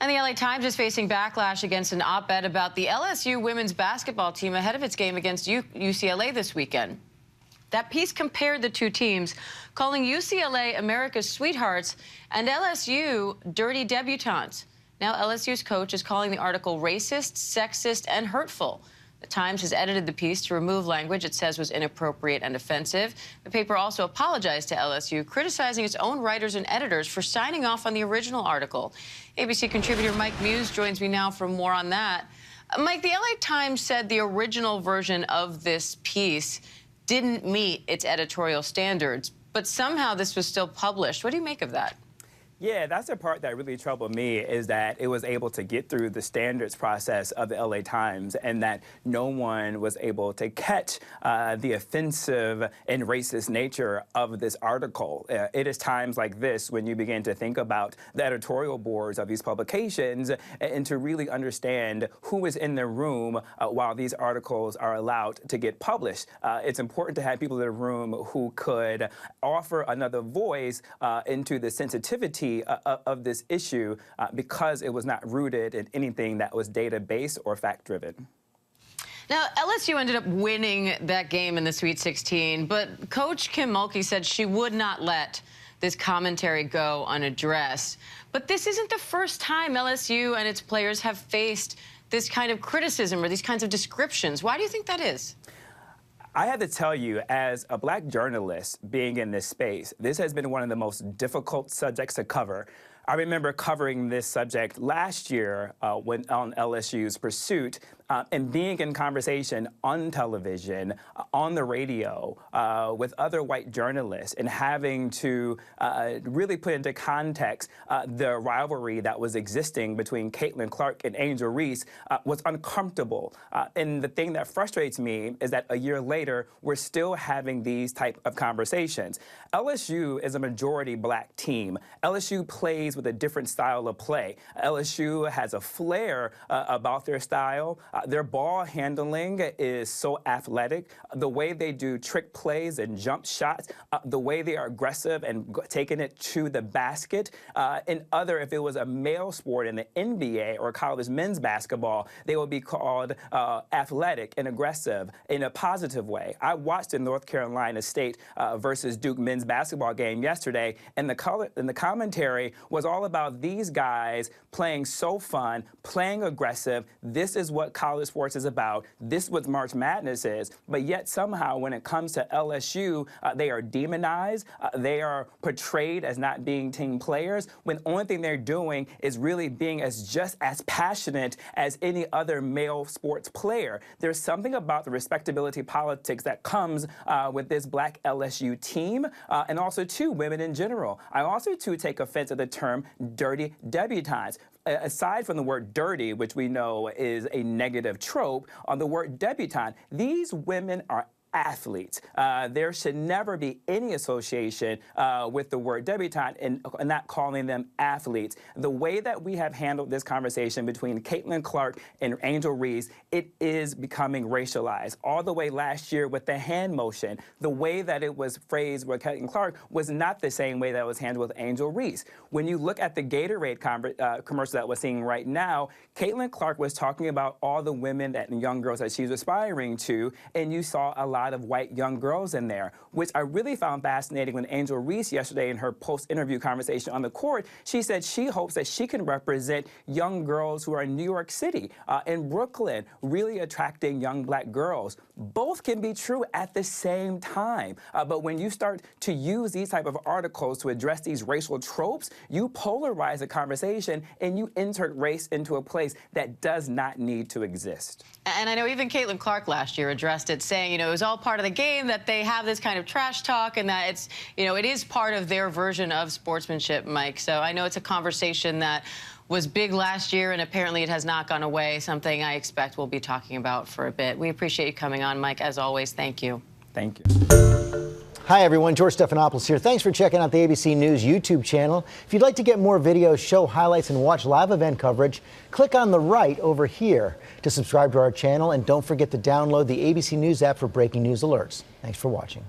And the LA Times is facing backlash against an op-ed about the LSU women's basketball team ahead of its game against UCLA this weekend. That piece compared the two teams, calling UCLA America's sweethearts and LSU dirty debutantes. Now LSU's coach is calling the article racist, sexist, and hurtful. The Times has edited the piece to remove language it says was inappropriate and offensive. The paper also apologized to LSU, criticizing its own writers and editors for signing off on the original article. ABC contributor Mike Muse joins me now for more on that. Mike, the LA Times said the original version of this piece didn't meet its editorial standards, but somehow this was still published. What do you make of that? Yeah, that's the part that really troubled me, is that it was able to get through the standards process of the LA Times and that no one was able to catch the offensive and racist nature of this article. It is times like this when you begin to think about the editorial boards of these publications and to really understand who is in the room while these articles are allowed to get published. It's important to have people in the room who could offer another voice into the sensitivity of this issue because it was not rooted in anything that was data-based or fact-driven. Now, LSU ended up winning that game in the Sweet 16, but Coach Kim Mulkey said she would not let this commentary go unaddressed. But this isn't the first time LSU and its players have faced this kind of criticism or these kinds of descriptions. Why do you think that is? I have to tell you, as a black journalist being in this space, this has been one of the most difficult subjects to cover. I remember covering this subject last year when on LSU's Pursuit and being in conversation on television, on the radio, with other white journalists and having to really put into context the rivalry that was existing between Caitlin Clark and Angel Reese was uncomfortable. And the thing that frustrates me is that a year later, we're still having these type of conversations. LSU is a majority black team. LSU plays with a different style of play. LSU has a flair about their style. Their ball handling is so athletic. The way they do trick plays and jump shots, the way they are aggressive and taking it to the basket. If it was a male sport in the NBA or college men's basketball, they would be called athletic and aggressive in a positive way. I watched the North Carolina State versus Duke men's basketball game yesterday, and the commentary was all about these guys playing so fun, playing aggressive. This is what college sports is about. This is what March Madness is. But yet somehow when it comes to LSU, they are demonized. They are portrayed as not being team players when the only thing they're doing is really being just as passionate as any other male sports player. There's something about the respectability politics that comes with this black LSU team and also, too, women in general. I also, too, take offense at the term dirty debutantes. Aside from the word dirty, which we know is a negative trope, on the word debutante, these women are athletes. There should never be any association with the word debutante and not calling them athletes. The way that we have handled this conversation between Caitlin Clark and Angel Reese, it is becoming racialized. All the way last year with the hand motion, the way that it was phrased with Caitlin Clark was not the same way that was handled with Angel Reese. When you look at the Gatorade commercial that we're seeing right now, Caitlin Clark was talking about all the women and young girls that she's aspiring to, and you saw a lot of white young girls in there, which I really found fascinating when Angel Reese yesterday in her post-interview conversation on the court, she said she hopes that she can represent young girls who are in New York City, in Brooklyn, really attracting young black girls. Both can be true at the same time. But when you start to use these type of articles to address these racial tropes, you polarize the conversation and you insert race into a place that does not need to exist. And I know even Caitlin Clark last year addressed it, saying, it was all part of the game that they have this kind of trash talk and that it's, it is part of their version of sportsmanship, Mike. So I know it's a conversation that was big last year and apparently it has not gone away, something I expect we'll be talking about for a bit. We appreciate you coming on, Mike. As always, thank you. Thank you. Hi, everyone. George Stephanopoulos here. Thanks for checking out the ABC News YouTube channel. If you'd like to get more videos, show highlights, and watch live event coverage, click on the right over here to subscribe to our channel. And don't forget to download the ABC News app for breaking news alerts. Thanks for watching.